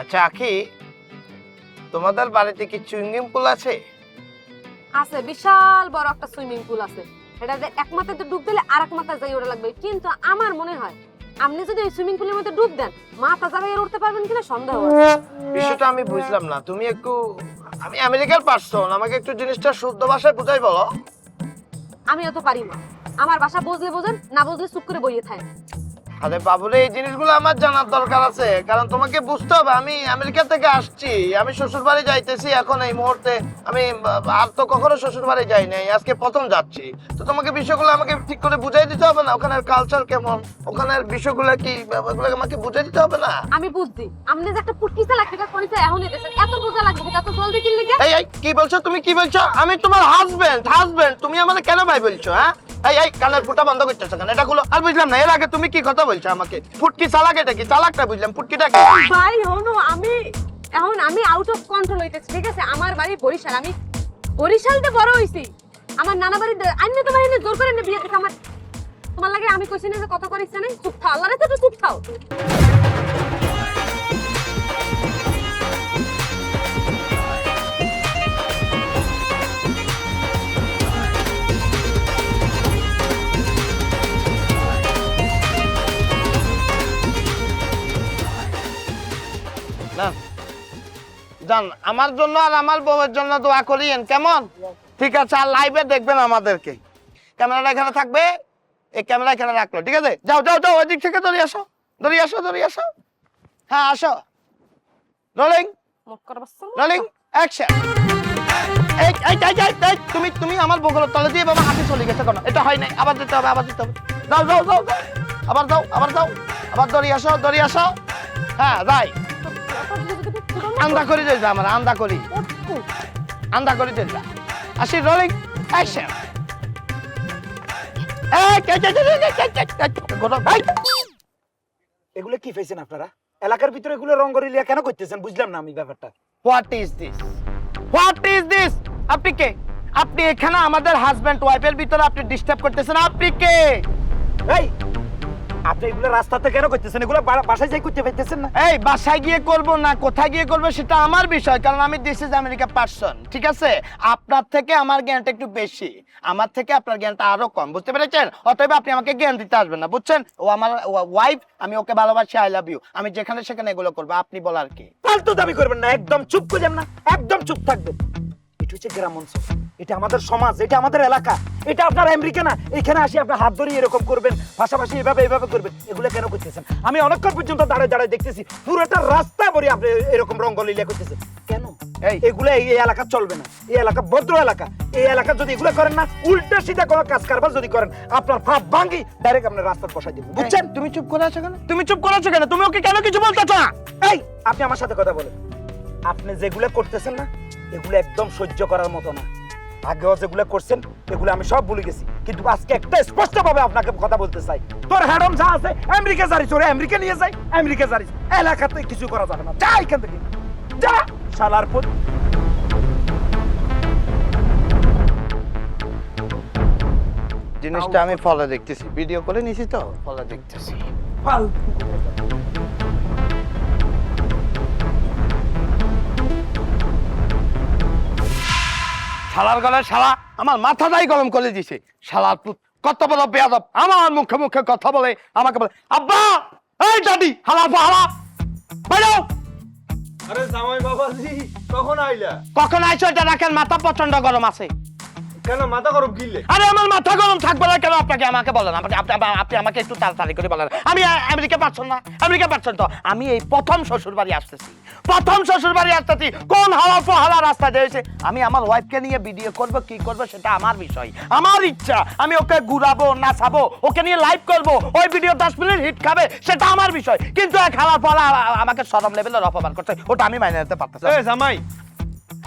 আচ্ছা আখি, তোমাদের বাড়িতে কি সুইমিং পুল আছে? আছে, বিশাল বড় একটা সুইমিং পুল আছে। এটা এক মাথাতে ডুব দিলে আর এক মাথায় যাই ওটা লাগবে। কিন্তু আমার মনে হয় আপনি যদি ওই সুইমিং পুলের মধ্যে ডুব দেন, মাথা জায়গায় উঠতে পারবেন কিনা সন্দেহ আছে। বিষয়টা আমি বুঝলাম না। তুমি একটু, আমি আমেরিকার পার্সন, আমাকে একটু জিনিসটা শুদ্ধ ভাষায় বুঝাই বলো। আমি অত পারি না। আমার ভাষা বুঝলে বোঝেন, না বুঝলে চুপ করে বইয়ে থাকেন। আরে বাবুরে, এই জিনিসগুলো আমার জানার দরকার আছে, কারণ তোমাকে বুঝতে হবে আমি আমেরিকা থেকে আসছি, আমি শ্বশুর বাড়ি যাইতেছি এখন এই মুহূর্তে। আমি আর তো কখনো শ্বশুর বাড়ি যাই নাই, আজকে প্রথম যাচ্ছি। তো তোমাকে বিষয়গুলো আমাকে ঠিক করে বুঝাই দিতে হবে না? ওখানের কালচার কেমন, ওখানের বিষয়গুলো কি, ওগুলো আমাকে বুঝাই দিতে হবে না? আমি বুঝছি আপনি যে একটা পুটকি চালাক থেকে কোনিতে এখনই দেন, এত বোঝা লাগবে এত জলদি কিনলে কি? এই কি বলছো তুমি? কি বলছো? আমি তোমার হাজবেন্ড, তুমি আমাকে কেন ভাই বলছো? হ্যাঁ, এই কানের ফুটা বন্ধ করতেছো কেন? এটা গুলো আর বুঝলাম না। এর আগে তুমি কি কথা বলছো আমাকে? ফুটকি চালাক, এটা কি চালাকটা বুঝলাম, ফুটকিটা কি? ভাই হনো, আমি আউট অফ কন্ট্রোল হইতেছি, ঠিক আছে? আমার বাড়ি বরিশাল, আমি বরিশালতে বড় হইছি। আমার নানা বাড়ি আইনে তোমার এনে জোর করে এনে বিয়ে দিতে আমার তোমার লাগে আমি কইছি না যে কত করে ইচ্ছা নেই। চুপ থাও, আল্লাহর কাছে চুপ থাও। না জান, আমার জন্য আর আমার বউয়ের জন্য দোয়া করিয়েন, কেমন? ঠিক আছে, আর লাইভে দেখবেন আমাদেরকে। ক্যামেরাটা এখানে থাকবে, এই ক্যামেরা এখানে রাখলো, ঠিক আছে? যাও যাও যাও, ওই দিক থেকে দৌড়িয়ে আসো। হ্যাঁ আসো। রোলিং, মক্কার বাচ্চা রোলিং, অ্যাকশন। তুমি আমার বগলের তলে দিয়ে বাবা হাতে চলে গেছে কেন? এটা হয় নাই, আবার দিতে হবে। যাও, আবার দৌড়িয়ে আসো। হ্যাঁ যাই, আন্দা করি যাই, আমার আন্দা করি যাই। আসি, রোলিং, অ্যাকশন। এগুলো কি পেয়েছেন আপনারা? এলাকার ভিতরে এগুলো রঙ্গরিলিয়া কেন করতেছেন বুঝলাম না আমি ব্যাপারটা। What is this? আপনি কে? আপনি এখানে আমাদের হাজবেন্ড ওয়াইফের ভিতরে আপনি ডিস্টার্ব করতেছেন, আপনি কে? এই আপনি এগুলো রাস্তাতে কেন করতেছেন? এগুলো বাসায় যাই করতে পারতেছেন না? এই বাসায় গিয়ে করব না কোথায় গিয়ে করব সেটা আমার বিষয়, কারণ আমি দিস ইজ আমেরিকা পারসন, ঠিক আছে? আপনার থেকে আমার জ্ঞানটা একটু বেশি, আমার থেকে আপনার জ্ঞানটা আরো কম, বুঝতে পেরেছেন? অতএব আপনি আমাকে জ্ঞান দিতে আসবেন না, বুঝছেন? ও আমার ওয়াইফ, আমি ওকে ভালোবাসি, আই লাভ ইউ। আমি যেখানে সেখানে এগুলো করবো, আপনি বলার কি? ফালতু দাবি করবেন না, একদম চুপ করবেন না, একদম চুপ থাকবেন। এটা হচ্ছে গ্রাম অঞ্চল, এটা আমাদের সমাজ, এটা আমাদের এলাকা, এটা আপনার আমেরিকা না। এখানে আসি আপনার হাত ধরে এরকম করবেন, পাশাপাশি এভাবে করবেন, এগুলো কেন করতেছেন? আমি অনেকক্ষণ পর্যন্ত দাঁড়ায় দেখতেছি, পুরোটা রাস্তা ভরে আপনি এরকম রঙ্গলীলা করতেছেন কেন? এগুলো এই এলাকা চলবে না, এই এলাকা ভদ্র এলাকা। এই এলাকা যদি এগুলো করেন না, উল্টা সিধা কোনো কাজ কারবার যদি করেন, আপনার ফাপ ভাঙ্গি ডাইরেক্ট আপনার রাস্তার বসাই দিব, বুঝছেন? তুমি চুপ করে আছো কেন? তুমি ওকে কেন কিছু বলতেছো না? এই আপনি আমার সাথে কথা বলেন। আপনি যেগুলো করতেছেন না, এগুলো একদম সহ্য করার মতো না। আগেও যেগুলো করছেন এগুলো আমি সব ভুলে গেছি, কিন্তু আজকে একটা স্পষ্ট ভাবে আপনাকে কথা বলতে চাই। তোর হ্যাডম যা আছে আমেরিকা জারি, চলে আমেরিকা নিয়ে যাই, আমেরিকা জারি। এলাকাতে কিছু করা যাবে না, যা এখান থেকে যা, শালার পুত। জিনিসটা আমি ফলো দেখতেছি, ভিডিও করে নিছি তো, ফলো দেখতেছি। শালার গলায় শালা আমার মাথাটাই গরম করে দিছে। শালার পুত কত বড় বেয়াদব, আমার মুখে কথা বলে, আমাকে বলে আব্বা, এই দাদি, হালা বাইরো। আরে জামাই বাবাজি, কখন আইলা? কখন আইছো এটা রাখেন, মাথা প্রচন্ড গরম আছে। কেন মাথা গরম কিনলে? আরে আমার মাথা গরম থাকবে না কেন? আমাকে বলেন, আপনি আমাকে একটু তাড়াতাড়ি করে বলেন। আমি আমেরিকা পারছেন তো, আমি এই প্রথম শ্বশুর বাড়ি আসতেছি, কোন হাওয়া পোহালা রাস্তা দিয়েছে। আমি আমার ওয়াইফকে নিয়ে ভিডিও করব, কি করব সেটা আমার বিষয়, আমার ইচ্ছা। আমি ওকে ঘুরাবো, নাচাবো, ওকে নিয়ে লাইভ করব, ওই ভিডিও 10 মিনিট হিট খাবে, সেটা আমার বিষয়। কিন্তু এক হাওয়া পোহালা আমাকে শরম লেভেলের অপমান করছে, ওটা আমি মাইনে নিতে পারতেছি না। এ জামাই,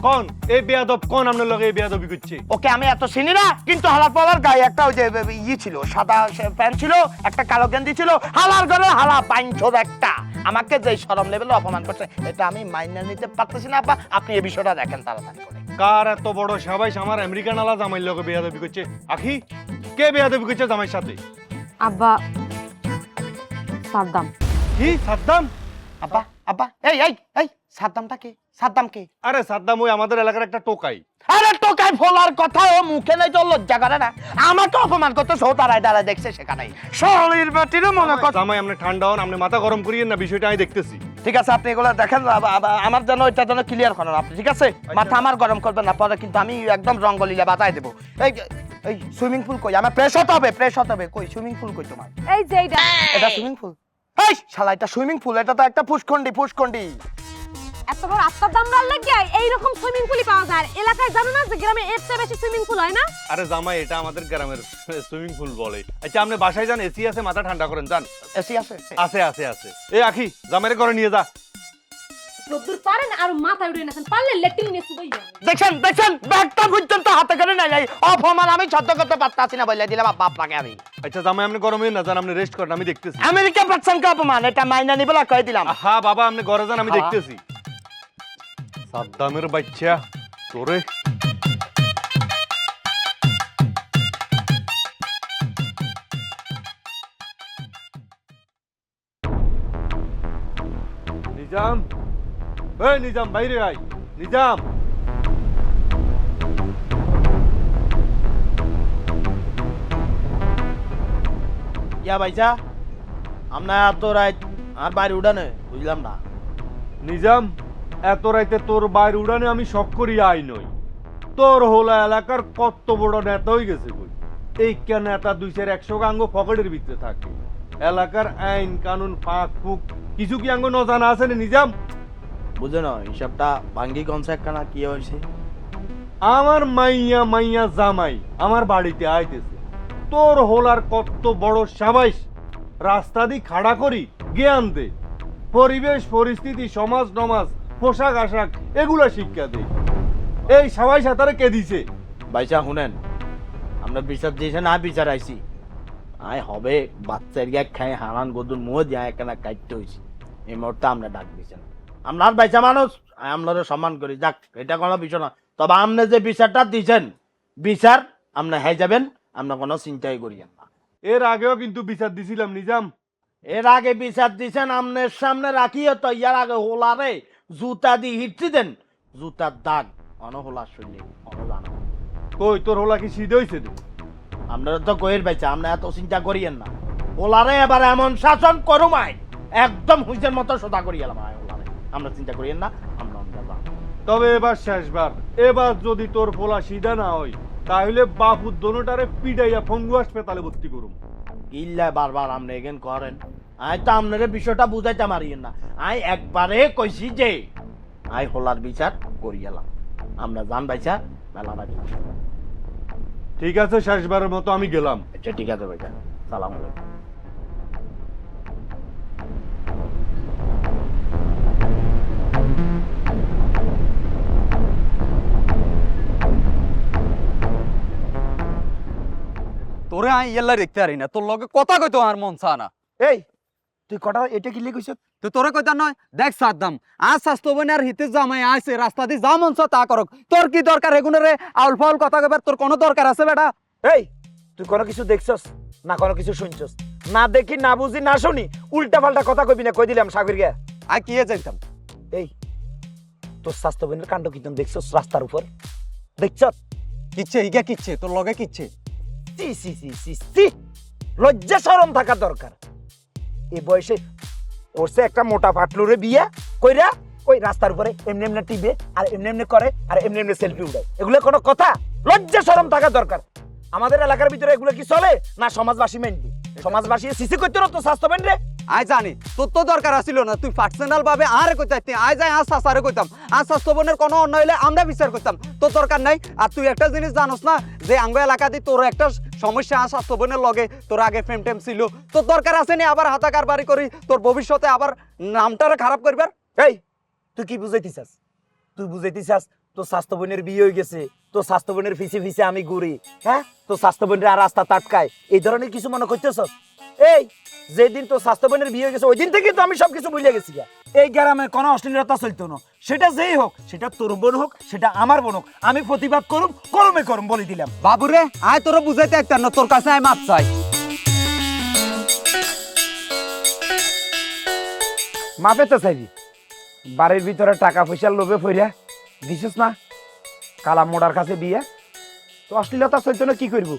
কোন এই বেয়াদব, কোন আপনার লগে এই বেয়াদবি করছে? ওকে আমি এত চিনি না, কিন্তু হালার পালার গায়ে একটা ওই যে ছিল, সাদা প্যান্ট ছিল, একটা কালো গেঞ্জি ছিল, হালার ঘরে হালা পাইনছোর একটা আমাকে যে শরম লেভেলে অপমান করছে, এটা আমি মাইনে নিতে পারতেছি না। আপা আপনি এই বিষয়টা দেখেন তাড়াতাড়ি করে। কার এত বড় সাবাইশ আমার আমেরিকান আলা জামাইর লগে বেয়াদবি করছে? আখি, কে বেয়াদবি করছে জামাইর সাথে? আব্বা, সাদ্দাম। কি সাদ্দাম? আব্বা আব্বা এই এই এই সাদ্দামটা কে? সাদ্দাম কে? আরে সাদ্দাম ওই আমাদের এলাকার একটা টোকাই। আরে টোকাই ফলার কথা ও মুখে নাই তো লজ্জা করে না? আমাকে অপমান করতে সৌ তারাই দাঁড়ায় দেখছে সেখানে শরীর বাটিরও মনে কর। জামাই আপনি ঠান্ডা হন, আপনি মাথা গরম করিয়েন না, বিষয়টা আমি দেখতেছি। ঠিক আছে আপনি এগুলো দেখেন, আমার জন্য এটা যেন ক্লিয়ার করেন আপনি, ঠিক আছে? মাথা আমার গরম করবেন না, পরে কিন্তু আমি একদম রঙ্গলীলা বাতায় দেবো। এই এই সুইমিং পুল কই? আমার প্রেস হতে হবে, প্রেস হতে হবে। কই সুইমিং পুল কই তোমার? এই যে এইটা এটা সুইমিং পুল? এই শালা এটা সুইমিং পুল? এটা তো একটা পুষ্কণ্ডি, পুষ্কণ্ডি। এত বড় আত্মার দাম রাখলে কি এইরকম সুইমিং পুলই পাওয়া যায় এলাকায়? জানো না যে গ্রামে এর চেয়ে বেশি সুইমিং পুল হয় না? আরে জামাই এটা আমাদের গ্রামের সুইমিং পুল বলে। আচ্ছা আপনি বাসায় যান, এসি আছে, মাথা ঠান্ডা করেন যান। এসি আছে? আছে আছে আছে। এই আখি জামাইরে করে নিয়ে যা। যদ্দূর পারেন আর মাথায় উড়ে নেছেন, পারলে লেট্রিন নিয়ে শুবই যান। দেখছেন দেখছেন ব্যাগটা পর্যন্ত হাতে করে নাই নাই, অপমান আমি সহ্য করতে পারতাছি না, বলে দিলাম আপনাকে আমি। আচ্ছা জামাই আপনি গরম হইন না, যান আপনি রেস্ট করেন, আমি দেখতেছি। আমেরিকা পাচ্ছেন কে অপমান? এটা মাইনা নিবে না কয়ে দিলাম। হ্যাঁ বাবা আপনি ঘরে যান, আমি দেখতেছি। সাদ্দামের বাচ্চা তোরে। নিজাম, এই নিজাম বাইরে আয়। নিজাম ইয়া ভাইসা আমরা তো রাত আর বাইরে উড়ানে বুঝলাম না। নিজাম এত রাইতে তোর বাইরে উড়ানে আমি শখ করি আই নই। তোর হোলা এলাকার কত বড় নেতা হয়ে গেছে কই? এই কেন নেতা 200-100 গাঙ্গ পকেটের ভিতরে থাকে। এলাকার আইন কানুন ফাঁক ফুক কিছু কি আঙ্গ নজানা আছে না নিজাম? বুঝে না হিসাবটা ভাঙ্গি কনসেপ্ট কানা কি হয়েছে? আমার মাইয়া মাইয়া জামাই আমার বাড়িতে আইতেছে। তোর হোলার কত বড় সাবাইশ, রাস্তা দিয়ে খাড়া করি জ্ঞান দে, পরিবেশ পরিস্থিতি সমাজ নমাজ পোশাক আশাক এগুলা শিক্ষা দে। এই সাবাইশ হাতারে কে দিছে? ভাইসা শুনেন, আমরা বিচার দিয়েছে না বিচার আইছি আয় হবে বাচ্চার গিয়া খাই হারান গদুর মুহ দিয়া একখানা কাটতে হয়েছে। এই মুহূর্তে আমরা ডাক দিয়েছেন, আমরা বাইচা মানুষ আমরা সম্মান করি, যাক এটা কোনো বিষয় না। তবে আপনি যে বিচারটা দিয়েছেন বিচার আপনি হয়ে যাবেন, আমরা কোনো চিন্তাই করিয়েন না। এর আগেও কিন্তু বিচার দিছিলাম নিজাম। এর আগে বিচার দিয়েছেন আপনার সামনে রাখিয়ে তো, ইয়ার আগে হোলারে জুতা দিয়ে হিটছি দেন, জুতার দাগ অনহোলার শৈলী অনজানা। কই তোর হোলা কি সিধে হয়েছে? আপনারা তো কইের বাইচা, আপনি এত চিন্তা করিয়েন না। ওলারে এবার এমন শাসন করুমায় একদম হুইজের মতো সোজা করিয়ালাম ওলারে, আমরা চিন্তা করিয়েন না। আমরা তবে এবার শেষবার, এবার যদি তোর পোলা সিধা না হয় তাহলে বাপুর দোনোটারে পিডাইয়া ফঙ্গু হাসপাতালে ভর্তি করুম। ইল্লা বারবার আপনি এগেন করেন, আই তো আপনার বিষয়টা বুঝাইতে মারিয়েন না। আই একবারে কইছি যে আই হোলার বিচার করিয়ালাম, আমরা জান বাইচা মেলা বাড়ি। ঠিক আছে শেষবারের মতো আমি গেলাম। আচ্ছা ঠিক আছে ভাইয়া, সালাম আলাইকুম। তোরে আই ইয়েলা দেখতে পারি না, তোর লগে কথা কইতো আর মন চা না। এই তুই কটা এটা কি লিখিস? তো তোরে কইতা নয়, দেখ সাদ্দাম আজ স্বাস্থ্য বনে আর হিতে জামাই আইছে, রাস্তা দিয়ে যা মন চা তা করক। তোর কি দরকার এগুনরে আউল ফাউল কথা কইবার? তোর কোনো দরকার আছে বেটা? এই তুই কোনো কিছু দেখছস না, কোনো কিছু শুনছস না? দেখি না বুঝি না শুনি উল্টা পাল্টা কথা কইবি না, কই দিলাম সাগর গিয়া। আই কি যাইতাম? এই তোর স্বাস্থ্য বোনের কাণ্ড কীর্তন দেখছস রাস্তার উপর? দেখছস? কিচ্ছে ইগা কিচ্ছে তোর লগে কিচ্ছে? সি সি সি সি সি, লজ্জা শরম থাকা দরকার। এই বয়সে করছে একটা মোটা পাটলুরে বিয়া কইরা ওই রাস্তার উপরে এমনি এমনি টিবে আর এমনি এমনি করে আর এমনি এমনি সেলফি উঠায়, এগুলো কোনো কথা? লজ্জা শরম থাকা দরকার। আমাদের এলাকার ভিতরে এগুলো কি চলে না? সমাজবাসী মেনবি, সমাজবাসী সিসি করতে তো স্বাস্থ্য বেন রে। আই জানি তোর তো দরকার আছিল না, তুই পার্সোনাল ভাবে আরে কইতাইতি। আই যাই আজ সাসারে কইতাম, আজ স্বাস্থ্য বনের কোনো অন্যায় হইলে আমরা বিচার করতাম, তোর দরকার নাই। আর তুই একটা জিনিস জানোস না যে আঙ্গ এলাকাতে তোর একটা সমস্যা আজ স্বাস্থ্য বনের লগে তোর আগে ফ্রেম টেম ছিল, তোর দরকার আছে নি আবার হাতা কারবারি করি তোর ভবিষ্যতে আবার নামটারে খারাপ করবার? এই তুই কি বুঝাইতিছাস? তুই বুঝাইতিছাস তোর স্বাস্থ্য বোনের বিয়ে হয়ে গেছে, তোর স্বাস্থ্য বোনের ফিসে ফিসে আমি ঘুরি, হ্যাঁ? তোর স্বাস্থ্য বোনের আর রাস্তা টাটকায়, এই ধরনের কিছু মনে করতেছস? এই যেদিন তোর স্বাস্থ্য বোনের বিয়ে হয়ে গেছে ওই দিন থেকে তো আমি সবকিছু ভুলে গেছি। এই গ্রামে কোনো অশ্লীলতা চলতো না, সেটা যেই হোক, সেটা তোর বোন হোক সেটা আমার বোন হোক, আমি প্রতিবাদ করুম করমে করুম বলে দিলাম। বাবুরে আয় তোরা বুঝাইতে একটা না, তোর কাছে আয় মাপ চাই। মাপে তো চাইবি বাড়ির ভিতরে টাকা পয়সার লোভে ফইরা দিছিস না কালা মোড়ার কাছে বিয়ে তো অশ্লীলতা চলতো না কি করবো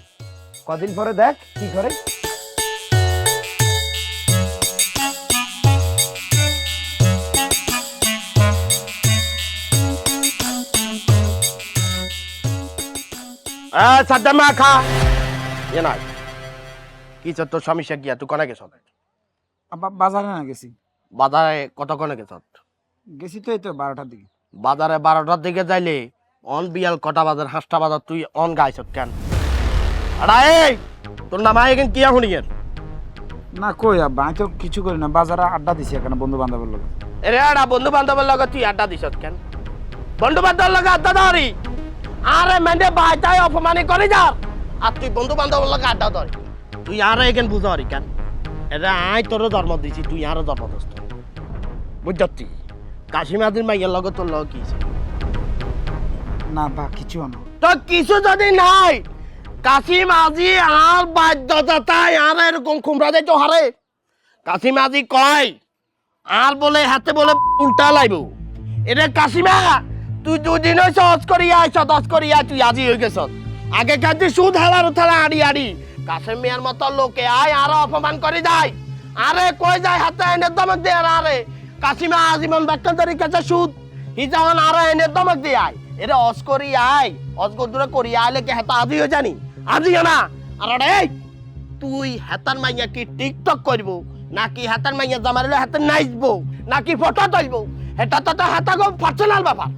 কদিন পরে দেখ কি করে সাদ্দাম মা খা এ নাই কি তোর সমস্যা গিয়া তুই কনে গেছ বাজারে না গেছি বাজারে কতক্ষণে গেছ গেছি তো এই তো 12টার দিকে বাজারে 12টার দিকে যাইলে অন বিয়াল কটা বাজার 5টা বাজার তুই অন গাইছ কেন আড়া এই তোর নাম আইগেন কি এখন ইয়ের না কই আব্বা আমি তো কিছু করি না বাজারে আড্ডা দিছি এখানে বন্ধু বান্ধবের লোক এরে আড়া বন্ধু বান্ধবের লগে তুই আড্ডা দিছ কেন বন্ধু বান্ধবের লগে আড্ডা ধরি আরে মেন্ডে বাইতাই অপমানি করে যা আর তুই বন্ধু বান্ধবের লগে আড্ডা ধরি তুই আরে এখান বুঝারি কেন এটা আই তোর জন্ম দিছি তুই আরো জন্মদস্ত বুঝছি কাশিমাদির মাইয়ের লগে তোর লগে কি না বা কিছু না তো কিছু যদি নাই কাশিম আজি আর বাধ্যতায় আর এরকম খুমরা যাই তো হারে কাশিম আজি কয় আর বলে হাতে বলে উল্টা লাইব এটা কাশিমা তুই দুদিন হয়েছ অজ করিয়া আইস দশ করিয়া তুই আজি হয়ে গেছ আগে কাজে সুদ হালার উঠালা আড়ি আড়ি কাশিম মিয়ার মতো লোকে আয় আরো অপমান করে যায় আরে কই যায় হাতে এনে দমক দিয়ে আরে কাশিমা আজীবন ব্যাখ্যান্তরী কাছে সুদ হি যখন আরো এনে দমক দিয়ে আয় এটা অজ করি আয় অজগদুরে করি আইলে কি হেতা আজিও জানি আজিও না আর এই তুই হেতার মাইয়া কি টিকটক করব নাকি হেতার মাইয়া জামারিলে হাতে নাচবো নাকি ফটো তুলবো এটা তো হেতা গো পার্সোনাল ব্যাপার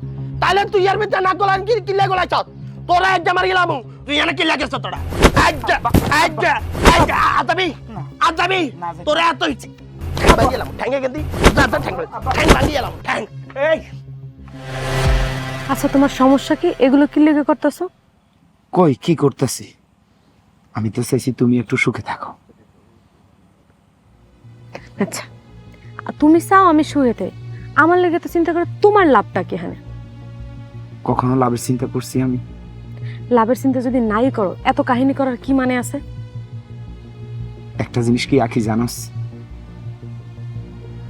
তাইলে তুই এর ভিতরে না গলান কি কিলে গলাই চত তোরা এক জামার গেলাম তুই এনে কি লাগেছ তোরা আজাবি আজাবি তোরা এত ইচ্ছে খাবার গেলাম ঠ্যাঙ্গে গেন্দি ঠ্যাং ভাঙি গেলাম ঠ্যাং এই আচ্ছা তোমার সমস্যা কি এগুলো কি লেগে করতেছো কই কি করতেছি আমি তো চাইছি তুমি একটু সুখে থাকো আচ্ছা আর তুমি চাও আমি শুয়েতে আমার লেগে তো চিন্তা করে তোমার লাভটা কি এখানে কখনো লাভের চিন্তা করছি আমি লাভের চিন্তা যদি নাই করো এত কাহিনী করার কি মানে আছে একটা জিনিস কি আখি জানোস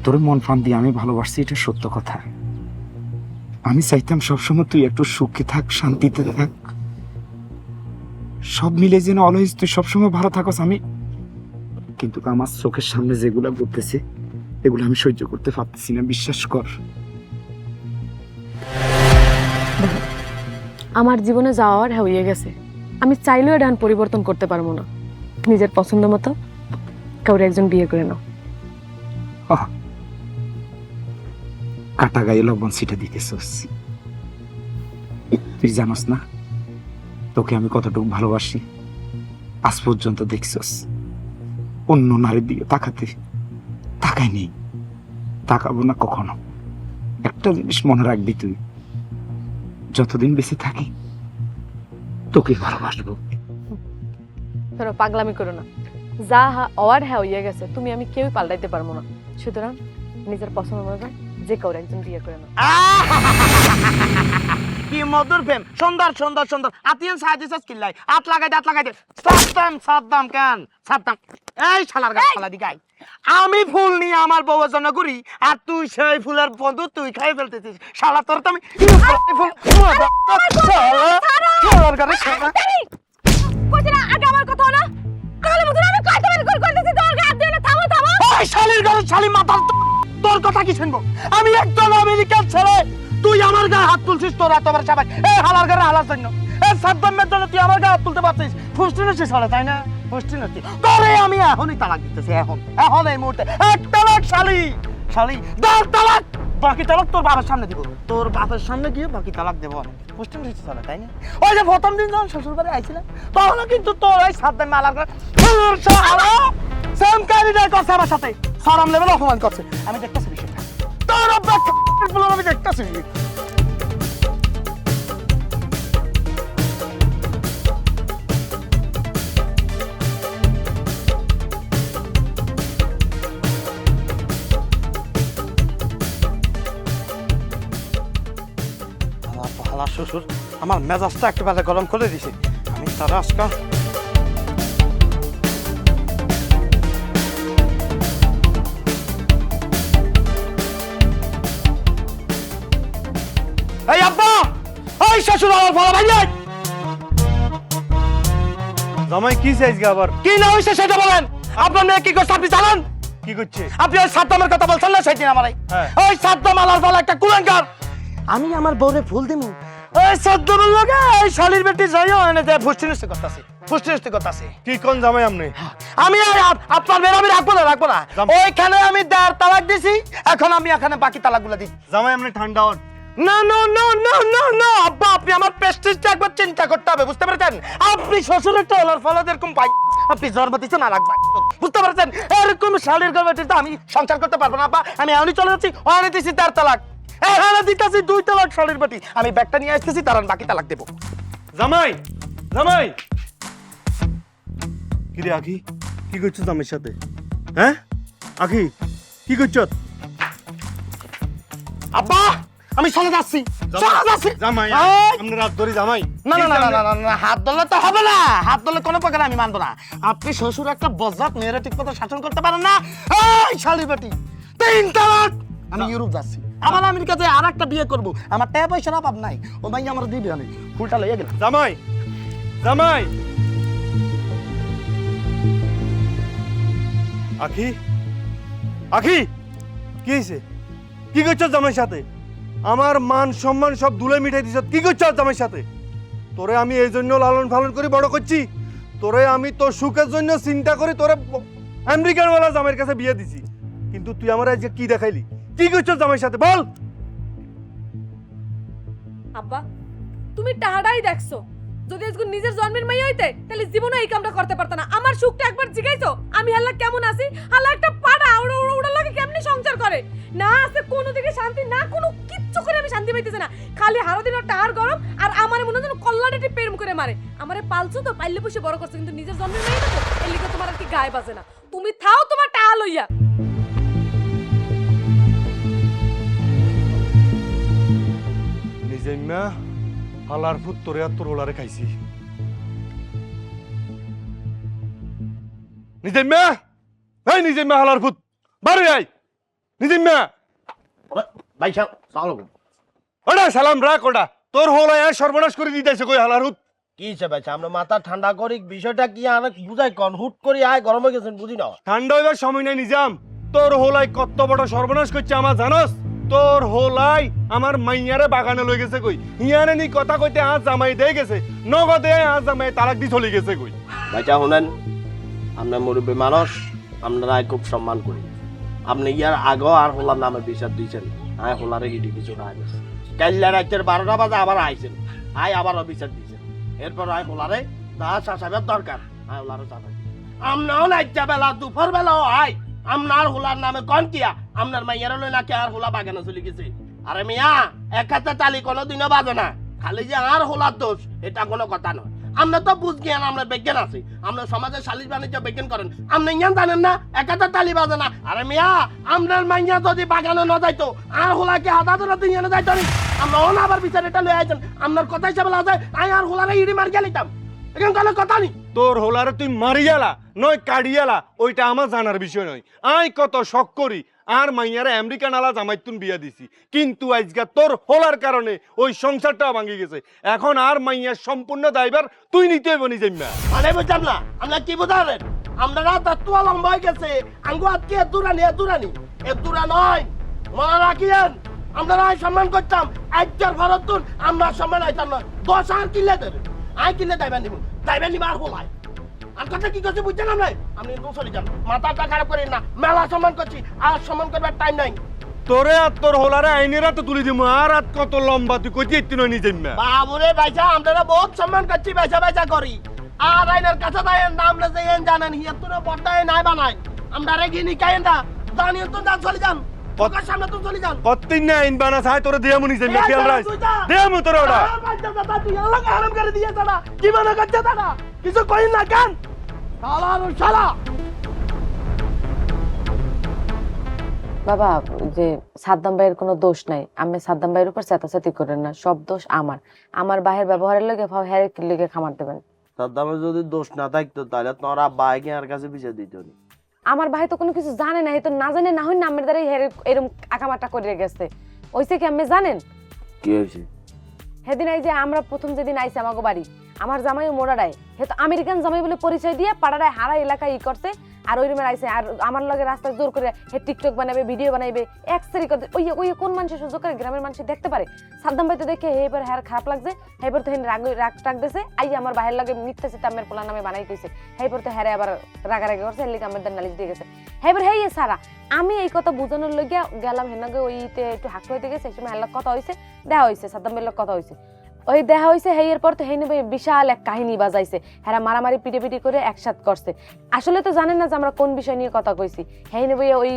তোর মন প্রাণ দিয়ে আমি ভালোবাসছি এটা সত্য কথা আমি চাইতাম সবসময় তুই একটু সুখে থাক শান্তিতে থাক সব মিলে যেন অলওয়েজ তুই সবসময় ভালো থাকস আমি কিন্তু আমার চোখের সামনে যেগুলো ঘটতেছে এগুলো আমি সহ্য করতে পারতেছি না বিশ্বাস কর আমার জীবনে যাওয়ার হয়ে গেছে আমি চাইলেও এটা পরিবর্তন করতে পারবো না নিজের পছন্দ মতো কাউরে একজন বিয়ে করে নাও কাটা গায়ে লবণ ছিটে দিতেছস তুই জানোস না তোকে আমি কতটুকু ভালোবাসি আজ পর্যন্ত দেখছস অন্য নারীর দিকে তাকাই নেই তাকাবো না কখনো একটা জিনিস মনে রাখবি তুই যতদিন বেঁচে থাকি তোকে ভালোবাসবো ধরো পাগলামি করো না যা হওয়ার হয়ে গেছে তুমি আমি কেউই পাল্টাইতে পারবো না সুতরাং নিজের পছন্দ মতো যে কাউরে একজন বিয়ে করে নাও কি মধুর প্রেম সুন্দর সুন্দর সুন্দর আতিয়ান সাহায্য কিল্লাই আট লাগাই দে সাদ্দাম কেন সাদ্দাম এই শালার গাছ শালা দিগাই আমি ফুল নিয়ে আমার বউয়ের জন্য করি আর তুই সেই ফুলের বন্ধু তুই খাই ফেলতেছিস শালা তোর তো আমি আগে আমার কথা না তাহলে মতন আমি কয়টা বের করতেছি তোর হাত দিয়ে থামো থামো ওই শালির ঘরে শালি মাথার তোর কথা কি শুনবো আমি একদম আমেরিকার ছেলে তুই আমার গায়ে হাত তুলছিস তোর এতবার সবাই এই হালার ঘরে হালার জন্য এই সাদ্দামের জন্য তুই আমার গায়ে হাত তুলতে পারছিস ফুষ্টি নছিস হলে তাই না ফুষ্টি নছিস তোরে আমি এখনই তালাক দিতেছি এখন এই মুহূর্তে এক তালাক শালি দশ তালাক বাকি তালাক তোর বাবার সামনে দিব তোর বাবার সামনে গিয়ে বাকি তালাক দেবো আমি ফুষ্টি নছিস হলে তাই না ওই যে প্রথম দিন যখন শ্বশুর বাড়ি আইছিলাম তখন কিন্তু তোর এই সাদ্দাম মালার ঘরে সেম কারিডার করছে আমার সাথে সরম লেভেল অপমান করছে আমি দেখতেছি বিষয়টা তোর আমি দেখতেছি হালা শ্বশুর আমার মেজাজটা একেবারে গরম করে দিছে আমি তারা আজকাল শ্বশুর আমার ফলা ভাই জামাই কি চাইছে আবার? কি না হয়েছে সেটা বলেন। আপনার মেয়ে কি করছে আপনি জানেন? কি করছে? আপনি ওই সাদ্দামের কথা বলছেন না সেদিন আমার হ্যাঁ। ওই সাদ্দাম আলার ফলা একটা কুলাঙ্গার। আমি আমার বউরে ফুল দিমু ওই সাদ্দামের লগে এই শালির বেটি যাইও এনে যে ফুষ্টিনষ্টি করতেছি। কি কোন জামাই আপনি? আমি আপনার মেয়ের আমি রাখবো না ওইখানে আমি 1.5 তালাক দিছি, এখন আমি এখানে বাকি তালাকগুলো দিই। জামাই আপনি ঠান্ডা হন। না না না না না না আব্বা, আপনি আমার প্রেস্টিজটা একবার চিন্তা করতে হবে, বুঝতে পেরেছেন? আপনি শ্বশুর একটা হলার ফলাদ এরকম পাই, আপনি জন্ম দিচ্ছেন আর রাখবেন, বুঝতে পেরেছেন? এরকম শালীর গর্ভে আমি সংসার করতে পারবো না আব্বা। আমি এখনই চলে যাচ্ছি, ওখানে দিচ্ছি 1.5 তালাক, এখানে দিতেছি 2 তালাক শালীর বেটি। আমি ব্যাগটা নিয়ে আসতেছি, তার বাকি তালাক দেবো। জামাই জামাই কি রে আখি, কি করছো জামাইয়ের সাথে? হ্যাঁ আখি কি করছো? আব্বা আমি চলে যাচ্ছি। জামাই এই! আপনি রাত ধরে জামাই। না না না না না না, হাত ধরলে তো হবে না, হাত ধরলে কোনো প্রকার আমি মানবো না। আপনি শ্বশুর একটা বজ্জাত মেয়েরা ঠিক মতো শাসন করতে পারেন না। এই শালি বেটি 3 তালাক। আমি ইউরোপ যাচ্ছি, আবার আমেরিকাতে আর একটা বিয়ে করবো। আমার টাকা পয়সার অভাব নাই, ও ভাই আমার দিবে, আমি ফুলটা লইয়া গেলাম। জামাই জামাই আখি আখি কি হয়েছে? কি করছো জামাইয়ের সাথে? আমার মান সম্মান সব ধুলে মিঠাই দিছ। কি করছো জামাইয়ের সাথে? তোরে আমি এই জন্য লালন পালন করে বড় করছি, তোরে আমি তোর সুখের জন্য চিন্তা করে তোরে আমেরিকার ওয়ালা জামাইয়ের কাছে বিয়ে দিছি, কিন্তু তুই আমার আজকে কি দেখাইলি? কি করছো জামাইয়ের সাথে বল? আব্বা তুমি টাহাটাই দেখছো, যদি আজকে নিজের জন্মের মাই হইতে তাহলে জীবনে এই কামটা করতে পারত না। আমার সুখটা একবার জিগাইছো আমি হাল্লা কেমন আছি? হাল্লা একটা পাড়া ওড়া লাগে কেমনে সংসার করে, না আছে কোনো দিকে শান্তি, না কোনো কিচ্ছু করে আমি শান্তি পাইতেছি না। খালি হারা দিন টাহার গরম, আর আমার মনে হয় কল্লাটি প্রেম করে মারে। আমারে পালছো তো, পাইলে বসে বড় করছো, কিন্তু নিজের জন্মের মাই তো এর লিগে তোমার আর কি গায়ে বাজে না। তুমি থাও তোমার টাহা লইয়া। নিজে না হালার ফুট তোরে আর তোর ওলারে খাইছি। নিজে মা এই নিজে মা হালার ফুট বাড়ি আই। নিজে মা ভাই সালাম। ওটা সালাম রাখ, ওটা তোর হলাই আর সর্বনাশ করে দিতেছে কই হালার হুত। কি হিসেবে ভাই আমরা মাথা ঠান্ডা করি, বিষয়টা কি আর বুঝাই কন, হুট করে আয় গরম হয়ে গেছেন বুঝি না। ঠান্ডা হইবার সময় নাই নিজাম। তোর হোলাই কত বড় সর্বনাশ করছে আমার জানস? তোর হোলাই আমার মাইয়ারে বাগানে লই গেছে কই, ইয়ারে নি কথা কইতে আজ জামাই দিয়ে গেছে, নগদে আজ জামাই তালাক দি চলে গেছে কই। ভাইটা শুনেন, আপনার মুরব্বী মানুষ, আপনারা খুব সম্মান করি। আপনি ইয়ার আগেও আর হোলার নামে বিচার দিয়েছেন, আয় হোলারে হিডি কিছু না গেছে। কাল্লা রাতের 12টা বাজে আবার আইছেন, আয় আবারও বিচার দিয়েছেন। এরপর আয় হোলারে দা শাসাবের দরকার, আয় হোলারে চাপাই। আমরাও নাইটা বেলা দুপুর বেলাও আয়, আপনার হোলার নামে কন কিয়া আপনার মাইয়ার লই নাকি আর হোলা বাগানে চলে গেছে। আরে মিয়া এক হাতে তালি কোনোদিনও বাজে না, খালি যে আর হোলার দোষ এটা কোনো কথা নয়। আমরা তো বুঝ জ্ঞান, আমরা বিজ্ঞান আছি, আমরা সমাজে সালিশ বাণিজ্য বিজ্ঞান করেন, আপনি ইয়ান জানেন না এক হাতে তালি বাজে না। আরে মিয়া আপনার মাইয়া যদি বাগানে ন যাইতো আর হোলাকে হাতা ধরে দিয়ে এনে যাইতো নি, আমরা অন আবার বিচার এটা লই আইছেন, আপনার কথা হিসাবে লাগে আই আর হোলারে ইডি মার গেলিতাম, এখন কোনো কথা নেই। তোর হোলারে তুই মারিয়ালা নয় কাড়িয়ালা ওইটা আমার জানার বিষয় নয়। আই কত শখ করি আর মাইয়ারে আমেরিকান আলা জামাইতুন বিয়া দিছি, কিন্তু আজকে তোর হোলার কারণে ওই সংসারটা ভাঙি গেছে। এখন আর মাইয়ার সম্পূর্ণ দায়ভার তুই নিতে হইব নিজে। মানে বুঝলাম না আমরা কি বুঝালেন? আমরা রাত তুয়া লম্বা হয়ে গেছে, আঙ্গু আজকে দূরানি দূরা নয়, মনে রাখিয়েন। আমরা আয় সম্মান করতাম, একটার ভারতুন আমরা সম্মান আইতাম না। 10 আর কিলে দেবে, আয় কিলে দাইবেন নিব আর হোলাই। আর কথা কি করছে বুঝছেন? আপনি চলে যান, মাথাটা খারাপ করেন না, মেলা সম্মান করছি, আর সম্মান করবার টাইম নাই। তোরে আর তোর হোলারে আইনের হাতে তুলে দিব, আর রাত কত লম্বা তুই কইতে ইত্তি নয় নিজে। বাবুরে ভাইসা আমরা বহুত সম্মান করছি, ভাইসা করি। আর আইনের কাছে তাই নাম লেছে এন জানেন হিয়া তুই বড়টাই নাই বানাই, আমরা রেগি নি কাইন না জানিও তো যা চলে যান, ওকার সামনে তো চলে যান। কতদিন না আইন বানা চাই তোরে দিয়ামু নিজে খেয়াল রাখ, দিয়ামু তোরে ওটা। তুই আল্লাহ হারাম করে দিয়ে দাদা, কি মনে করছে দাদা? কিছু কইন না কেন? শালা বাবা, যে সাদ্দাম ভাইয়ের কোনো দোষ নাই, আমি সাদ্দাম ভাইয়ের উপর চেতাচাতি করেন না, সব দোষ আমার বাহের ব্যবহারের লেগে হ্যারের লেগে খামার দেবেন। সাদ্দামের যদি দোষ না থাকতো তাহলে তোর আব্বা আগে আর কাছে বিচার দিত নি। আমার ভাই তো কোনো কিছু জানে না, তো না জানে না হয় না আমার দ্বারা এরকম আকামাটা করে গেছে। ওইসে কি আপনি জানেন? কি হয়েছে? সেদিন এই যে আমরা প্রথম যেদিন আইসি আমাকে বাড়ি, আমার জামাই মোড়াটায় হে তো আমেরিকান জামাই বলে পরিচয় দিয়ে পাড়াটায় হারা এলাকায় ই করছে, আর ওই রুমের আইসে আর আমার লগে রাস্তায় জোর করে হে টিকটক বানাবে, ভিডিও বানাইবে, এক্সেরি করতে। ওই ওই কোন মানুষের সুযোগ করে গ্রামের মানুষ দেখতে পারে? সাদ্দাম ভাই তো দেখে এবার হ্যার খারাপ লাগছে, এবার তো রাগ টাক দিয়েছে, আই আমার বাহের লগে মিথ্যা সিতামের পোলা নামে বানাই কইছে, এবার তো হ্যারে আবার রাগারাগি করছে, এর লিগে আমাদের নালিশ দিয়ে গেছে। এবার হেই সারা আমি এই কথা বুঝানোর লইয়া গেলাম হেনাকে ওইতে একটু হাঁকতে হইতে গেছে, সেই সময় হেলার কথা হয়েছে, দেখা হয়েছে সাদ্দাম ভাইয়ের কথা হয়েছে, ওই দেখা হয়েছে। হেয়ের পর তো হেনে বিশাল এক কাহিনী বাজাইছে, হ্যাঁ মারামারি পিটি করে একসাথ করছে। আসলে তো জানেন না যে আমরা কোন বিষয় নিয়ে কথা কইছি। হেনে বই ওই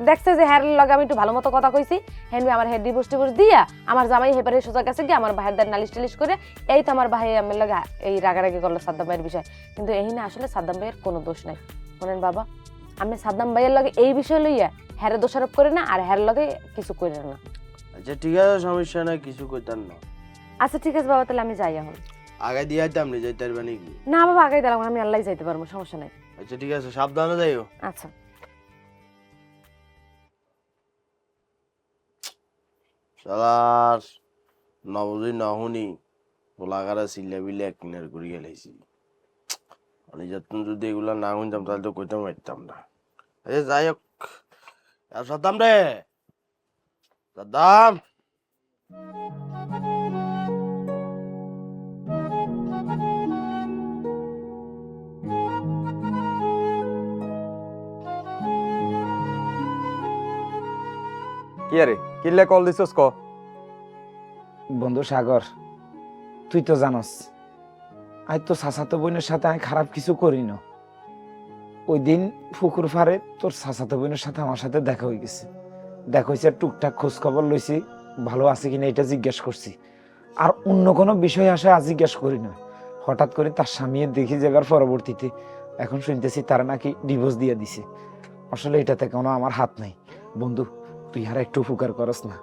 দেখছে যে হ্যার লগে আমি একটু ভালো মতো কথা কইছি, হেনবি আমার হেড ডিভোর্স দিয়া আমার জামাই হেবারে সোজা কাছে গিয়ে আমার ভাইয়ের দ্বার নালিশ টালিশ করে এই তো আমার ভাই আমার লগে এই রাগারাগি করলো সাদ্দাম ভাইয়ের বিষয়। কিন্তু এই না আসলে সাদ্দাম ভাইয়ের কোনো দোষ নাই। শোনেন বাবা, আমি সাদ্দাম ভাইয়ের লগে এই বিষয় লইয়া হ্যারে দোষারোপ করে না, আর হ্যার লগে কিছু করে না। আচ্ছা ঠিক আছে, সমস্যা নাই, কিছু কইতাম না। আচ্ছা ঠিক আছে বাবা, তাহলে আমি যাই এখন। আগে দিয়ে আইতাম নি, যাইতে পারবে নাকি? না বাবা, আগে দিলাম, আমি আল্লাহ যাইতে পারবো, সমস্যা নাই। আচ্ছা ঠিক আছে, সাবধানে যাইও। আচ্ছা। শালার নবজি নহনি গোলাগারা সিল্লা বিলে এক কিনার করে গেলাইছি। আমি যতন যদি এগুলা না শুনতাম তাহলে তো কইতে পারতাম না। আচ্ছা যাই হোক, আর সাদ্দাম রে, সাদ্দাম কি আরে কিল্লে কল দিছস ক? বন্ধু সাগর, তুই তো জানস আজ তো চাচাতো বোনের সাথে আমি খারাপ কিছু করি না। ওই দিন পুকুর পাড়ে তোর চাচাতো বোনের সাথে আমার সাথে দেখা হয়ে গেছে। দেখা হয়েছে, টুকটাক খোঁজ খবর লইছি, ভালো আছে কিনা এটা জিজ্ঞেস করছি, আর অন্য কোনো বিষয় আসে আর জিজ্ঞেস করি না। হঠাৎ করে তার স্বামী দেখি যাবার পরবর্তীতে এখন শুনতেছি তারা নাকি ডিভোর্স দিয়ে দিছে। আসলে এটাতে কোনো আমার হাত নাই। বন্ধু তুই আর একটু উপকার করস না?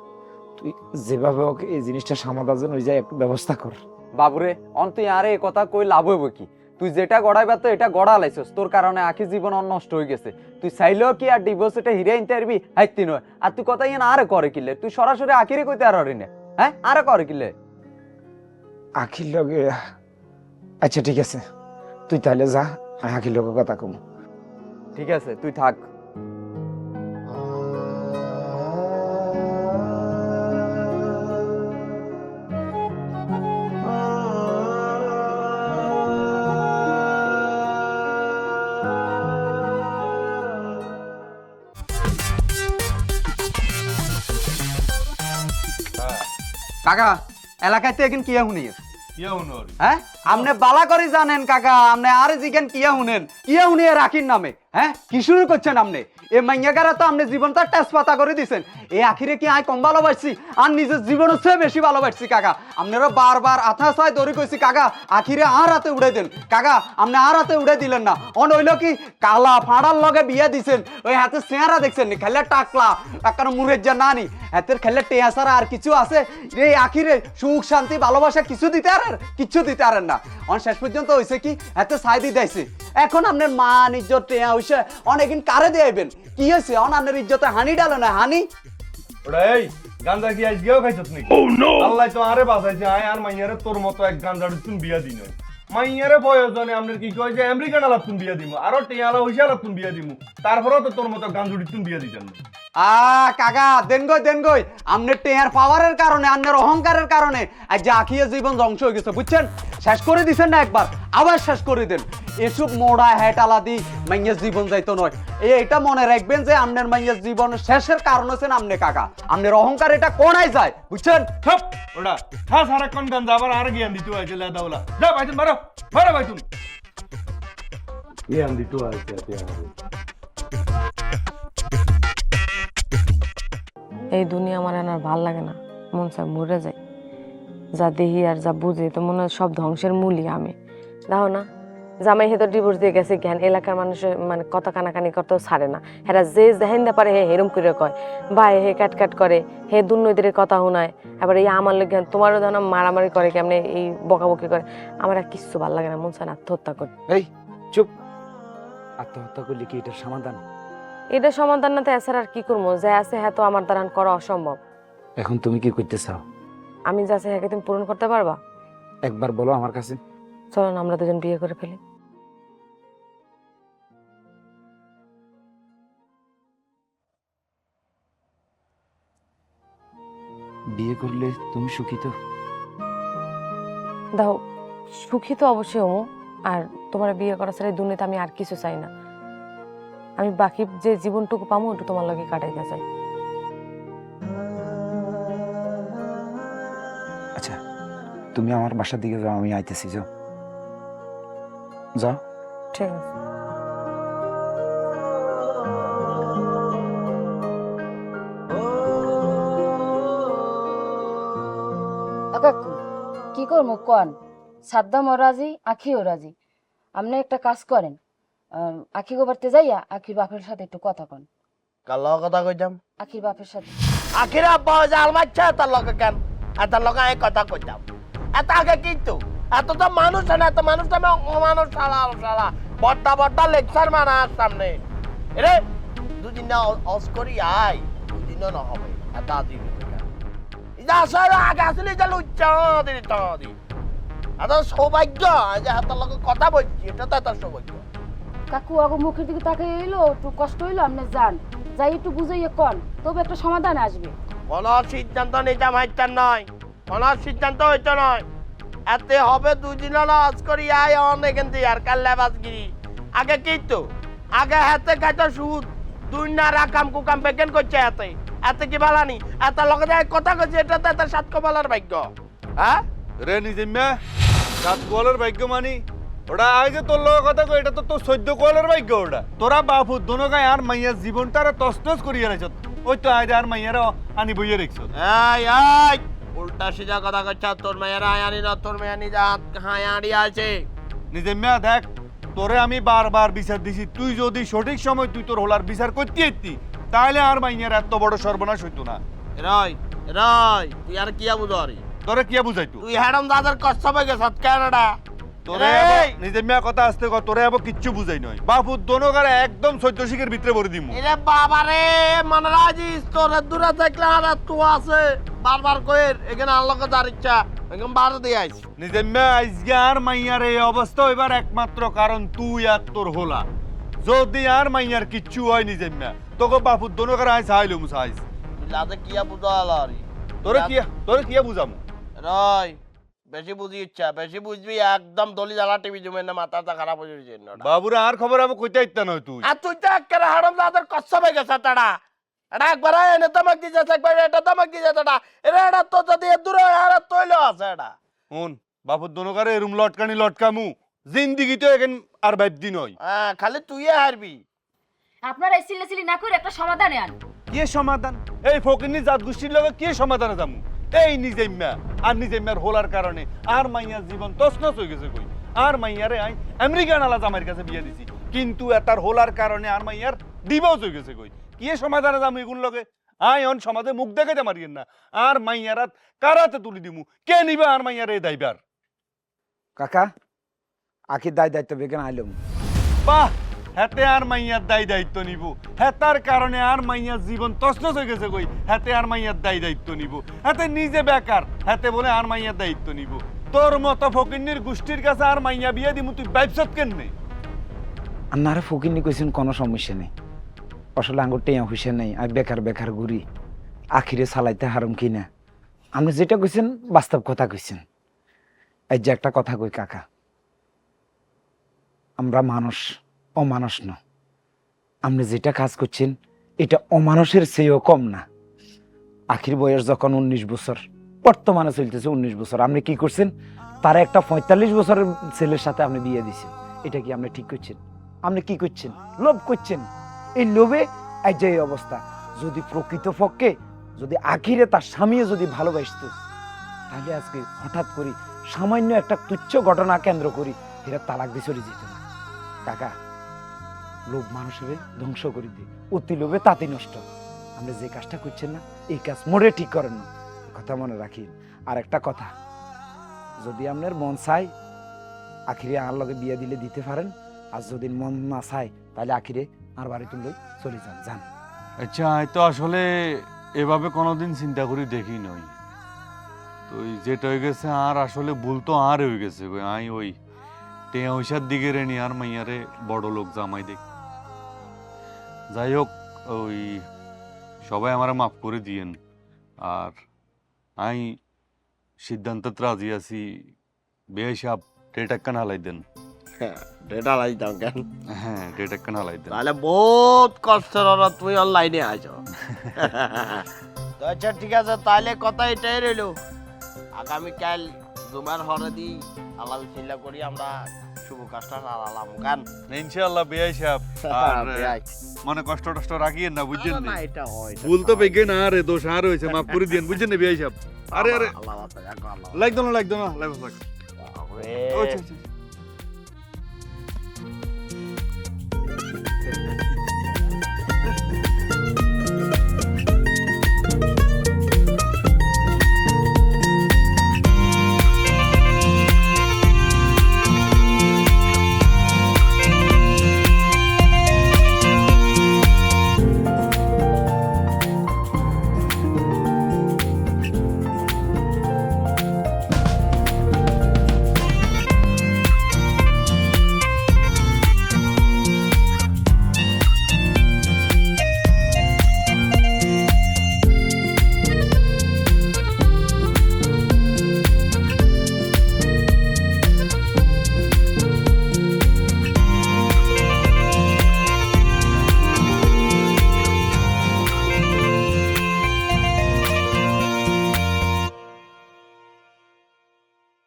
তুই যেভাবে ওকে এই জিনিসটা সমাধান হয়ে যায় একটু ব্যবস্থা কর। বাবুরে অন তুই আরে এই কথা কই লাভ হইব কি? তুই যেটা গড়াইবা তো এটা গড়া লাইছস, তোর কারণে আখি জীবন নষ্ট হয়ে গেছে। তুই চাইলেও কি আর ডিভোর্স এটা হিরে আনতে পারবি? হাইতি নয়। আর তুই কথা ইয়ে আরে করে কিলে, তুই সরাসরি আখিরে কইতে আর না, হ্যাঁ আরে করে কিলে আখির লগে। আচ্ছা ঠিক আছে, তুই তাহলে যা, আমি আখির লগে কথা কম। ঠিক আছে তুই থাক। কাকা এলাকায় তো এখন কিয়া শুনি হ্যাঁ? আপনি বালা করে জানেন কাকা, আপনি আর জিজ্ঞেন কিয়া শুনেন, কিয়া শুনিয়ে রাখির নামে হ্যাঁ কি শুরু করছেন আপনি? এ মাইয়াগারা তো আপনি জীবনটা তেজপাতা করে দিছেন। এই আখিরে কি আয় কম ভালোবাসছি? আর নিজের জীবনের চেয়ে বেশি ভালোবাসছি কাকা। আপনারা বারবার আথা ছয় দড়ি কইছি কাকা, আখিরে আর হাতে উড়ে দেন কাকা, আপনি আর হাতে উড়ে দিলেন না। অন হইল কি কালা ফাড়ার লগে বিয়া দিছেন, ওই হাতে চেহারা দেখছেন নি, খেলে টাকলা টাকার মুরের যা নানি হাতের খেলে টেয়া ছাড়া আর কিছু আছে? এই আখিরে সুখ শান্তি ভালোবাসা কিছু দিতে পারেন? কিচ্ছু দিতে পারেন না। অন শেষ পর্যন্ত হয়েছে কি হাতে ছাই দিয়ে দিয়েছে। এখন আপনার মান ইজ্জত টেয়া হইছে, অনেকদিন কারে দেবেন? কি হয়েছে? অন আপনার ইজ্জতে হানি ডালো না হানি। ওটা এই গাঞ্জা কি আজকেও খাইছস নাকি? আল্লাহ তো আরে বাঁচাইছে, আয় আর মাইয়ারে তোর মতো এক গাঞ্জার তুন বিয়া দিন। মাইয়ারে প্রয়োজনে আমরা কি কয় যে আমেরিকান আলাপ তুন বিয়া দিমু, আরো টিয়ালা হইছে আলাপ তুন বিয়া দিমু, তারপরেও তো তোর মতো গাঞ্জুড়ি তুন বিয়া দিতেন না। কাকা দেন গই আমনের টেয়ার পাওয়ারের কারণে, আমনের অহংকারের কারণে আজ যে আখিয়ে জীবন ধ্বংস হয়ে গেছে, বুঝছেন? শেষ করে দিছেন না একবার, আবার শেষ করে দেন। এসব মোড়া হ্যাটালা দি মাইয়ের জীবন যাইতো নয়। এটা মনে রাখবেন যে আমনের মাইয়ের জীবন শেষের কারণ হচ্ছেন আমনে কাকা। আমনের অহংকার এটা কোনায় যায়, বুঝছেন? ওটা হ্যাঁ সারাক্ষণ গাঞ্জা আবার আর জ্ঞান দিতে হয়েছে লেদাওলা। যা ভাইতুন মারো, মারো ভাইতুন। জ্ঞান দিতে হয়েছে এই দুনিয়া আমার আর ভাল লাগে না, মন চায় মরে যায়। যা দেখি আর যা বুঝি তো মনে হয় সব ধ্বংসের মূলই আমি। দেখো না জামাই হে তো ডিভোর্স দিয়ে গেছে, জ্ঞান এলাকার মানুষের মানে কথা কানাকানি করতেও ছাড়ে না। হেরা যে যেহেন্দা পারে হে হেরম করে কয়, ভাই হে কাট করে, হে দুর্নৈদের কথা শোনায়। এবার এই আমার লোক জ্ঞান তোমারও ধরো মারামারি করে, কেমনে এই বকাবকি করে। আমার আর কিচ্ছু ভাল লাগে না, মন চায় না আত্মহত্যা করি। এই চুপ, আত্মহত্যা করলে কি এটার সমাধান? এটা সমাধান না তো এছাড়া আর কি করবো? যে আছে হ্যাঁ তো আমার দ্বারা করা অসম্ভব। এখন তুমি কি করতে চাও? আমি যা চাই একে তুমি পূরণ করতে পারবা? একবার বলো আমার কাছে। চলো না আমরা দুজন বিয়ে করে ফেলি। বিয়ে করলে তুমি সুখী তো? দেখো, সুখী তো অবশ্যই হমু, আর তোমার বিয়ে করা ছাড়া এই দুনিয়াতে আমি আর কিছু চাই না। আমি বাকি যে জীবনটুকু পাবো ওটু তোমার লগে কাটাইতে চাই। আচ্ছা, তুমি আমার বাসার দিকে যাও, আমি আইতেছি। যাও যাও। ঠিক আছে। কাকু কি করবো কন? সাদ্দামও রাজি, আখিও রাজি। আপনি একটা কাজ করেন, আখি গোবারতে যাইয়া আখির বাপের সাথে একটু কথা কন। কার লগে কথা কইতাম? আখির বাপের সাথে। আখির আব্বা হয়েছে আলমাচ্ছা, তার লগে কেন? আর তার লগে আমি কথা কইতাম। এত আগে কিন্তু এত তো মানুষ না, এত মানুষ তো আমি অমানুষ শালা বড্ডা লেকচার মারা সামনে। এরে দুদিন না অস করি আই, দুদিনও না হবে। এত আদি যা আসলে আগে আসলে যা লুচ্চা দি এত সৌভাগ্য যে হাতের লগে কথা বলছি, এটা তো এত সৌভাগ্য। কাকু আগো মুখের দিকে তাকে এলো, একটু কষ্ট হইলো, আপনি যান, যাই একটু বুঝাইয়ে কন, তবে একটা সমাধান আসবে। কোন সিদ্ধান্ত নিতাম হাইতাম নয়, কোন সিদ্ধান্ত হইতো নয়। এতে হবে দুদিন লস করি আয় অনেক আর কাল্লা বাসগিরি। আগে কি তো আগে হাতে খাইতো সুদ, দুই না রাকাম কুকাম বেকেন করছে হাতে। এতে কি বালানি এত লগে যায় কথা কইছে, এটা তো এত সাত কপালের ভাগ্য। হ্যাঁ রে নিজেম্যা, সাত কোয়ালের ভাগ্য মানি ওটা আই যে তোর লগে কথা কই, এটা তো তোর 14 কোয়ালের ভাগ্য। ওটা তোরা বাপু দোনো গায়ে আর মাইয়ার জীবনটারে তছনছ করিয়া রাখছ। ওই তো আই আর মাইয়ারা আনি বইয়া রাখছ। এই উল্টা সিধা কথা কইছ। তোর মেয়েরা আনি না, তোর মেয়ে নি যা হাই আড়ি আছে। নিজেম্যা দেখ, তোরে আমি বারবার বিচার দিছি, তুই যদি সঠিক সময় তুই তোর হোলার বিচার করতে এতি, তাহলে আর মাইয়ার এত বড় সর্বনাশ হইতো না। রয় তুই আর কিয়া বুঝারি? তোরে কিয়া বুঝাইতো? তুই হ্যাডম দাদার কষ্ট হয়ে গেছ কেনাডা। তোরে নিজেম্যা কথা আসতে কর, তোরে আবার কিচ্ছু বুঝাই নয়। বাপু দোনো গারে একদম 14 শিখের ভিতরে ভরে দিমু। এরে বাবারে মনে রাজিস, তোর দূরে থাকলে আর তুই আছে বারবার কইর এখানে আল্লাহকে তার ইচ্ছা একদম বার দিয়ে আইস। নিজেম্যা আজকে আর মাইয়ার এই অবস্থা হইবার একমাত্র কারণ তুই আর তোর হোলা। যদি আর মাইয়ার কিচ্ছু হয় নিজেম্যা, তোকে বাপুর দোনো গারে আইস আইলো মুসাইস। তুই লাদে কিয়া বুঝালারি? তোরে কিয়া বুঝামু? রয় বেশি বুঝি ইচ্ছা, বেশি বুঝবি একদম দলি জ্বালা টিভি জমে না, মাথাটা খারাপ হয়ে যাচ্ছে। বাবুরা আর খবর আবার কইতে ইত্তা নয় তুই। আর তুই তো একেবারে হ্যাডম দাদার কষ্ট হয়ে গেছে তারা। এটা একবার এনে তামাক দিছে, একবার এটা তামাক দিছে তারা। এটা তো যদি দূরে আর তৈল আছে এটা। শুন বাপুর দোনো গারে এরম লটকামু জিন্দিগি তো এখন আর বাইদি নয়। হ্যাঁ খালি তুই হারবি। আপনারা এই সিলেসিলি না করে একটা সমাধানে আন। কি সমাধান? এই ফকিনি জাত গোষ্ঠীর লগে কি সমাধানে যামু? এই নিজেম্যা আর নিজেম্যার হোলার কারণে আর মাইয়ার জীবন তছনছ হয়ে গেছে কই। আর মাইয়ারে আই আমেরিকান আলা জামাইয়ের কাছে বিয়ে দিছি, কিন্তু এটার হোলার কারণে আর মাইয়ার ডিভোর্স হয়ে গেছে কই। কি সমাধানে যামু এগুন লগে? আই অন সমাজে মুখ দেখাইতে মারিয়েন না। আর মাইয়ারাত কারাতে তুলি দিমু, কে নিবা আর মাইয়ারে দায়বার? কাকা, আখির দায়িত্ব বেকেন আইলাম। বাহ, হাতে আর মাইয়ার দায়িত্ব নিব। হেতার কারণে আর মাইয়ার জীবন তছনছ হয়ে গেছে কই। হাতে আর মাইয়ার দায়িত্ব নিব। হাতে নিজে বেকার, হাতে বলে আর মাইয়ার দায়িত্ব নিব। তোর মতো ফকিন্নির গোষ্ঠীর কাছে আর মাইয়া বিয়ে দিমু, তুই বাইপসত কেননে? আপনারা ফকিরনি কইছেন কোনো সমস্যা নেই, আসলে আঙ্গুর টেয়া হইছে নেই। আমি বেকার ঘুরি, আখিরে চালাইতে হারম কিনা। আপনি যেটা কইছেন বাস্তব কথা কইছেন। এই যে একটা কথা কই কাকা, আমরা মানুষ, অমানুষ না। আপনি যেটা কাজ করছেন এটা অমানুষের চেয়েও কম না। আখির বয়স যখন 19 বছর, বর্তমানে চলতেছে 19 বছর, আপনি কি করছেন? তার একটা 45 বছরের ছেলের সাথে আপনি বিয়ে দিয়েছেন। এটা কি আপনি ঠিক করছেন? আপনি কি করছেন? লোভ করছেন। এই লোভে এই যে অবস্থা। যদি প্রকৃতপক্ষে যদি আখিরে তার স্বামীও যদি ভালোবাসত, তাহলে আজকে হঠাৎ করে সামান্য একটা তুচ্ছ ঘটনা কেন্দ্র করি এরা তালাক দিয়ে চলে যেত না। কাকা, লোভ মানুষের ধ্বংস করে দিয়ে, অতি লোভে তাতে নষ্ট। আপনি যে কাজটা করছেন না, এই কাজ মোড়ে ঠিক করেন না, কথা মনে রাখি। আর একটা কথা, যদি আপনার মন চাই আখিরে আর লগে বিয়ে দিলে দিতে পারেন, আর যদি মন না চায় তাহলে আখিরে আর বাড়ি তুলে চলে যান। আচ্ছা, তো আসলে এভাবে কোনোদিন চিন্তা করি দেখি নই। তো ওই যেটা হয়ে গেছে আর আসলে ভুল তো আর হয়ে গেছে কই আই ওই টেয়া ওইসার দিকে রেনি আর মাইয়ারে বড় লোক জামাই দেখ যাই হোক ওই সবাই আমারে মাফ করে দিয়েন আর আই সিদ্ধান্তত রাজি আছি বেশ আপ ডেট একখান হালাই দেন ডেটা লাইতাম কেন হ্যাঁ ডেট একখান হালাই দেন তাহলে বহুত কষ্টের ওরা তুই অনলাইনে আছো তো আচ্ছা ঠিক আছে তাহলে কথা এটাই রইলো আগামীকাল জুমার হরে দি আলাল চিল্লা করি আমরা শুভ কাজটা আলালাম গান ইনশাআল্লাহ বেয়াই সাহেব আর বেয়াই। মানে কষ্ট টষ্ট রাখিয়েন না বুঝছেন না না এটা হয় ভুল তো বেগে না আরে দোষ আর হয়েছে মাফ করে দিয়েন বুঝছেন না বেয়াই সাহেব আরে আরে আল্লাহ আল্লাহ লাগতো না লাগতো না লাগতো না আল্লাহ আচ্ছা আচ্ছা